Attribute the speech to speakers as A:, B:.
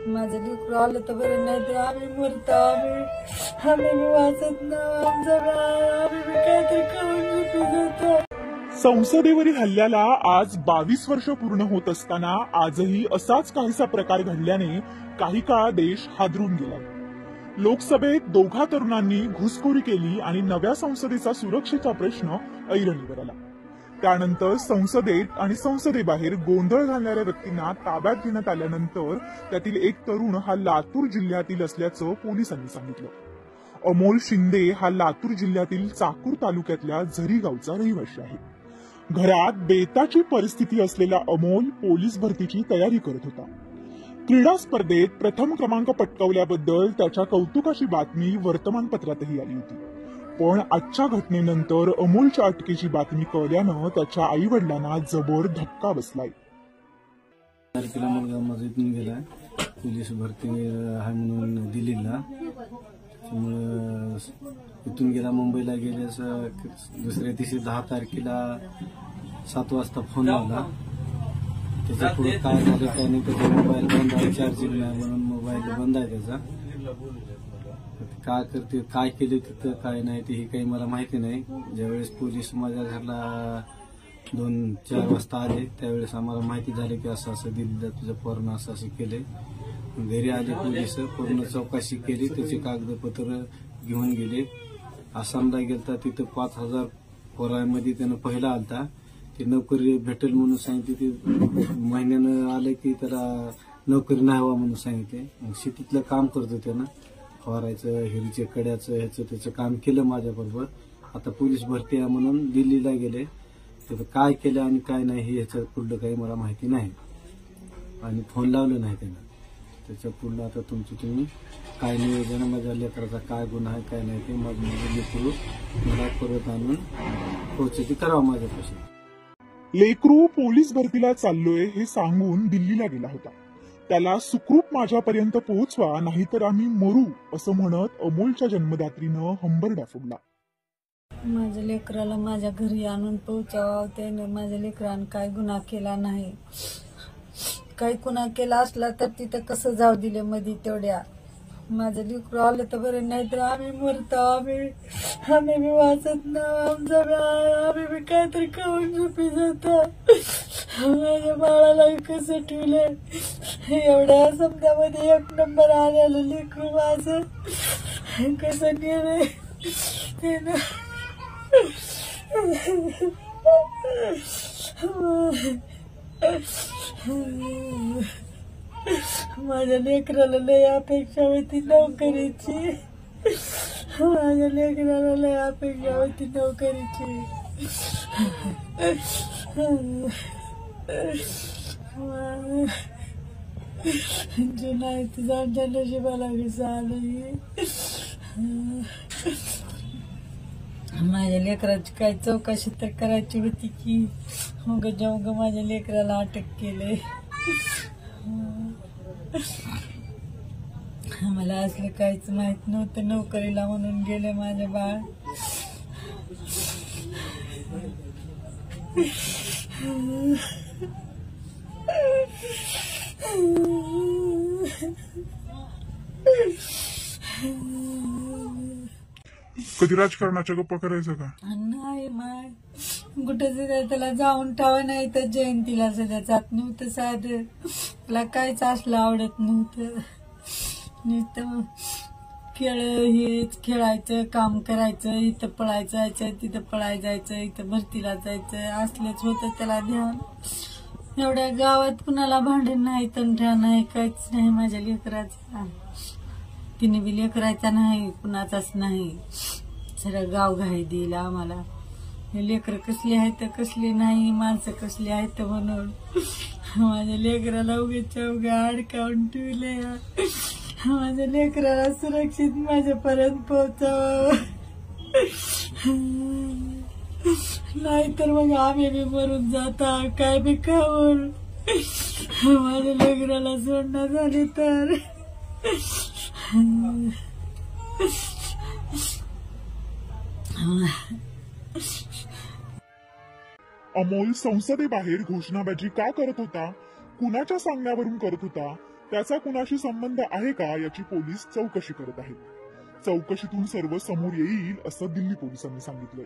A: माझं लेकरू आलं तर बरं, नाही तर आम्ही मरतो. आम्ही वाचत ना आमचं आम्ही काहीतरी करून जातो.
B: संसदेवरील हल्ल्याला आज 22 वर्ष पूर्ण होत असताना आजही असाच काहीसा प्रकार घडल्याने काही काळ देश हादरून गेला. लोकसभेत दोघा तरुणांनी घुसखोरी केली आणि नव्या संसदेचा सुरक्षेचा प्रश्न ऐरणीवर आला. त्यानंतर संसदेत आणि संसदेबाहेर गोंधळ घालणाऱ्या व्यक्तींना ताब्यात घेण्यात आल्यानंतर त्यातील एक तरुण हा लातूर जिल्ह्यातील असल्याचं पोलिसांनी सांगितलं. अमोल शिंदे हा लातूर जिल्ह्यातील चाकूर तालुक्यातल्या झरी गावचा रहिवासी आहे. घरात बेताची परिस्थिती असलेला अमोल पोलीस भरतीची तयारी करत होता. क्रीडा स्पर्धेत प्रथम क्रमांक पटकावल्याबद्दल त्याच्या कौतुकाची बातमी वर्तमानपत्रातही आली होती. पण आजच्या घटनेनंतर अमोलच्या अटकेची बातमी कळल्यानं त्याच्या आई वडिलांना जबर धक्का बसलाय.
C: तारखेला मुलगा माझा इथून गेला, पोलीस भरती आहे म्हणून दिल्लीला. त्यामुळं इथून गेला, मुंबईला गेल्यास दुसऱ्या दिवशी 10 तारखेला 7 वाजता फोन लावला. त्याच्या पुढे काय झालं काय नाही, त्याचा मोबाईल बंद आहे, चार्जिंग नाही म्हणून मोबाईल बंद आहे त्याचा. काय करते काय केले तिथं काय नाही ते ही काही मला माहिती नाही. ज्यावेळेस पोलीस माझ्या घरला 2-4 वाजता आले त्यावेळेस आम्हाला माहिती झाली की असं असं दिल्लीला तुझं पोरानं असं असं केलंय. घरी आले पोलीस, पूर्ण चौकशी केली, त्याचे कागदपत्र घेऊन गेले. आसामला गेलता, तिथं 5,000 पोरांमध्ये त्यानं पहिला आलता. ते नोकरी भेटेल म्हणून सांगितली, ते महिन्यानं आले की त्याला नोकरी नाही हवा म्हणून सांगितले. शेतीतलं काम करतो त्यानं, फवारायचं, हिरीचे कड्याचं ह्याचं त्याचं काम केलं माझ्याबरोबर. आता पोलीस भरती आहे म्हणून दिल्लीला गेले. तिथं काय केलं आणि काय नाही हे ह्याच्या पुढलं काही मला माहिती नाही आणि फोन लावलं नाही त्यानं. त्याच्या पुढलं आता तुम्ही काय नियोजन, माझ्या लेकराचा काय गुन्हा आहे काय नाही ते माझं लेकरू मला परत आणून पोहोचती करावं माझ्यापासून.
B: लेकरू पोलीस भरतीला चाललोय हे सांगून दिल्लीला गेला होता. त्याला सुखरूप माझ्यापर्यंत पोहोचवा, नाहीतर आम्ही मरू असं म्हणत अमोलच्या जन्मदात्रीनं हंबरडा फोडला.
A: माझ्या लेकराला माझ्या घरी आणून पोहोचावं. त्याने माझ्या लेकरानं काय गुन्हा केला नाही. काही गुन्हा केला असला तर तिथं कसं जाऊ दिले मध्ये तेवढ्या. माझं लेकरू आलं तर बरं, नाही तर आम्ही मरतो. आम्ही वाचत ना आमचं आम्ही काहीतरी करून जातो. माझ्या बाळाला कसं ठेवलं, एवढ्या समजामध्ये 1 नंबर आलेलं लेकरू माझं कसं गेलंय त्यानं. माझ्या लेकराला लय अपेक्षा होती नोकरीची. माझ्या लेकराला लय अपेक्षा होती नोकरीची. जुनाई तुझ्या आमच्या नशिबाला विचारलं. माझ्या लेकराची काही चौकशी तर करायची होती की मग जेव्हा माझ्या लेकराला अटक केले. मला असलं काहीच माहित नव्हतं. नोकरीला म्हणून गेले माझे बाळ.
B: कधी राजकारणाच्या गप्पा करायचं का
A: नाही, मग कुठं त्याला जाऊन ठेवा नाही तर जयंतीला सध्या जात नव्हतं. साधं त्याला काहीच असलं आवडत नव्हतं. नुसतं हेच खेळायचं, काम करायचं, इथं पळायचं जायचं, तिथं पळायला जायचं, इथं भरतीला जायचं, असलेच होतं त्याला ध्यान. एवढ्या गावात कुणाला भांडण नाही, तंट्या नाही, काहीच नाही माझ्या लेकराचा. तिने बी लेकरायचा नाही, कुणाचाच नाही. सगळं गाव घाई देईल आम्हाला. हे लेकर कसली आहेत कसली नाही, माणसं कसली आहेत म्हणून माझ्या लेकराला उगा अडकावून ठेवले. माझ्या लेकराला सुरक्षित माझ्यापर्यंत पोहोचावं, नाहीतर मग आम्ही बी मरून जाता. काय बी खाऊन माझ्या लेकराला सोडणं झाली तर.
B: अमोल संसदेबाहेर घोषणाबाजी का करत होता, कुणाच्या सांगण्यावरून करत होता, त्याचा कुणाशी संबंध आहे का याची पोलीस चौकशी करत आहेत. चौकशीतून सर्व समोर येईल असं दिल्ली पोलिसांनी सांगितलंय.